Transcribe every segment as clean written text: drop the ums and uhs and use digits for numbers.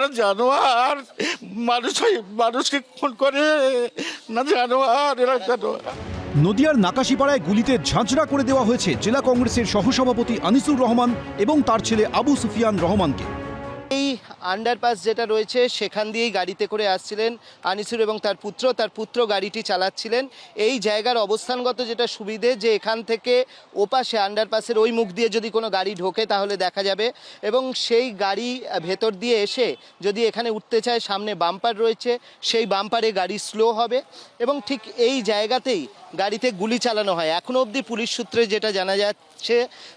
এরা জানোয়ার, মানুষকে খুন করে না, জানোয়ার এরা, জানোয়ার। নদিয়ার নাকাশিপাড়ায় গুলিতে ঝাঁঝরা করে দেওয়া হয়েছে জেলা কংগ্রেসের সহসভাপতি আনিসুর রহমান এবং তার ছেলে আবু সুফিয়ান রহমানকে। এই আন্ডারপাস যেটা রয়েছে সেখান দিয়েই গাড়িতে করে আসছিলেন আনিসুর এবং তার পুত্র গাড়িটি চালাচ্ছিলেন। এই জায়গার অবস্থানগত যেটা সুবিধে যে এখান থেকে ওপাশে আন্ডারপাসের ওই মুখ দিয়ে যদি কোনো গাড়ি ঢোকে তাহলে দেখা যাবে, এবং সেই গাড়ি ভেতর দিয়ে এসে যদি এখানে উঠতে চায় সামনে বাম্পার রয়েছে, সেই বাম্পারে গাড়ি স্লো হবে এবং ঠিক এই জায়গাতেই গাড়িতে গুলি চালানো হয়। এখনও অবধি পুলিশ সূত্রে যেটা জানা যাচ্ছে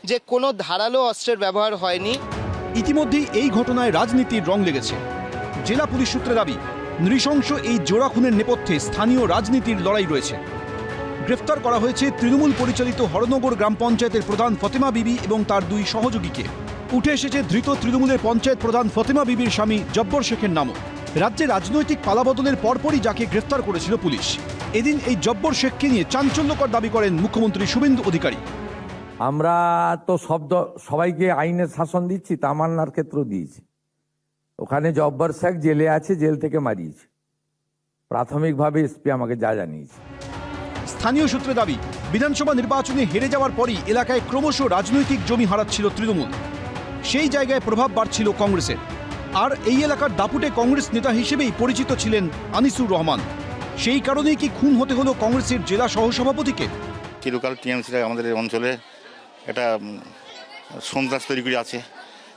যে কোনো ধারালো অস্ত্রের ব্যবহার হয়নি। ইতিমধ্যেই এই ঘটনায় রাজনীতির রং লেগেছে। জেলা পুলিশ সূত্রে দাবি, নৃশংস এই জোড়া খুনের নেপথ্যে স্থানীয় রাজনীতির লড়াই রয়েছে। গ্রেফতার করা হয়েছে তৃণমূল পরিচালিত হরনগর গ্রাম পঞ্চায়েতের প্রধান ফতেমা বিবি এবং তার দুই সহযোগীকে। উঠে এসেছে ধৃত তৃণমূলের পঞ্চায়েত প্রধান ফতেমা বিবির স্বামী জব্বর শেখের নামও। রাজ্যে রাজনৈতিক পালাবদলের পরপরই যাকে গ্রেফতার করেছিল পুলিশ। এদিন এই জব্বর শেখকে নিয়ে চাঞ্চল্যকর দাবি করেন মুখ্যমন্ত্রী শুভেন্দু অধিকারী। আমরা তো সবাইকে আইনের শাসন দিচ্ছি, তামান্নার ক্ষেত্রেও দিয়েছি। ওখানে জব্বর শেখ জেলে আছে, জেল থেকে মারিয়েছে প্রাথমিকভাবে এসপি আমাকে যা জানিয়েছে। স্থানীয় সূত্রে দাবি, বিধানসভা নির্বাচনে হেরে যাওয়ার পরই এলাকায় ক্রমশ রাজনৈতিক জমি হারাচ্ছিল তৃণমূল। সেই জায়গায় প্রভাব বাড়ছিল কংগ্রেসের। আর এই এলাকার দাপুটে কংগ্রেস নেতা হিসেবেই পরিচিত ছিলেন আনিসুর রহমান। সেই কারণেই কি খুন হতে হলো কংগ্রেসের জেলা সহসভাপতিকে? চিরকাল টিএমসিরা আমাদের এই অঞ্চলে একটা সন্ত্রাস তৈরি করে আছে,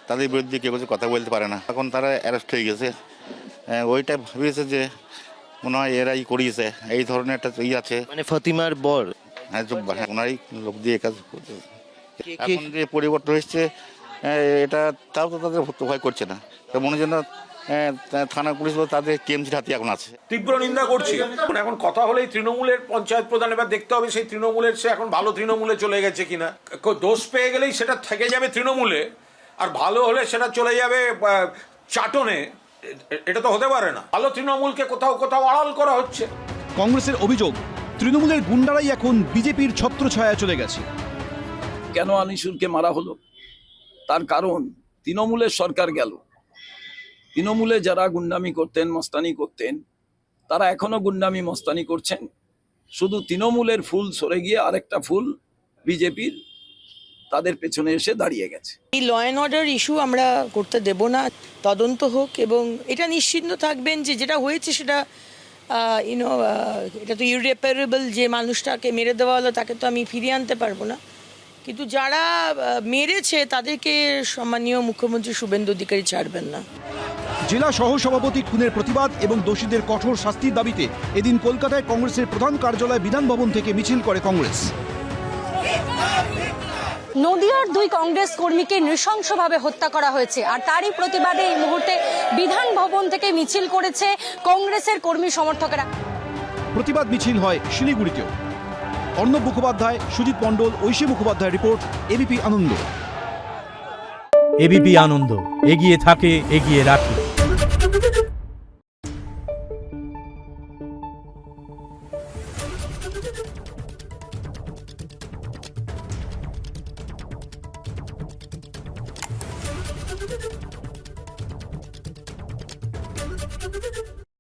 তাদের বিরুদ্ধে কেউ কিছু কথা বলতে পারে না। এখন তারা অ্যারেস্ট হয়ে গেছে, ওইটা ভেবেছে যে মনে হয় এরাই করিয়েছে, এই ধরনের একটা আছে। মানে ফতিমার বর? হ্যাঁ, ওনারই লোক দিয়ে কাজ করতে। এখন যে পরিবর্তন হয়েছে এটা তাও তো তাদের ভয় করছে না, তো মনে হয় যেন থানা পুলিশ তাদের টিএমসির হাতে এখন আছে। তীব্র নিন্দা করছি। এখন কথা হলেই তৃণমূলের পঞ্চায়েত প্রধান, এবার দেখতে হবে সেই তৃণমূলের সে এখন ভালো তৃণমূলে চলে গেছে কিনা। দোষ পেয়ে গেলেই সেটা থেকে যাবে তৃণমূলে, আর ভালো হলে সেটা চলে যাবে চাটনে। এটা তো হতে পারে না। ভালো তৃণমূলকে কোথাও কোথাও আড়াল করা হচ্ছে। কংগ্রেসের অভিযোগ, তৃণমূলের গুন্ডারাই এখন বিজেপির ছত্রছায়া চলে গেছে। কেন আনিসুরকে মারা হলো? তার কারণ তৃণমূলের সরকার গেল। তৃণমূলে যারা গুন্ডামি করতেন, মস্তানি করতেন, তারা এখনো গুন্ডামি মস্তানি করছেন। শুধু তৃণমূলের ফুল সরে গিয়ে আরেকটা ফুল বিজেপির তাদের পেছনে এসে দাঁড়িয়ে গেছে। এই ল অ্যান্ড অর্ডার ইস্যু আমরা করতে দেব না। তদন্ত হোক এবং এটা নিশ্চিন্ত থাকবেন যে যেটা হয়েছে সেটা এটা তো ইররিপারেবল। যে মানুষটাকে মেরে দেওয়া হলো তাকে তো আমি ফিরিয়ে আনতে পারবো না, কিন্তু যারা মেরেছে তাদেরকে সম্মানীয় মুখ্যমন্ত্রী শুভেন্দু অধিকারী ছাড়বেন না। জেলা সহসভাপতি খুনের প্রতিবাদ এবং দোষীদের কঠোর শাস্তির দাবিতে এদিন কলকাতায় কংগ্রেসের প্রধান কার্যালয় বিধান ভবন থেকে মিছিল করে কংগ্রেস। নদিয়ার দুই কংগ্রেস কর্মীকে নৃশংসভাবে হত্যা করা হয়েছে, আর তারই প্রতিবাদে এই মুহূর্তে বিধান ভবন থেকে মিছিল করেছে কংগ্রেসের কর্মী সমর্থকেরা। প্রতিবাদ মিছিল হয় শিলিগুড়িতেও। অর্ণব মুখোপাধ্যায়, সুজিত মণ্ডল, ঐশী মুখোপাধ্যায় রিপোর্ট, এবিপি আনন্দ। এবিপি আনন্দ, এগিয়ে থাকে, এগিয়ে রাখে।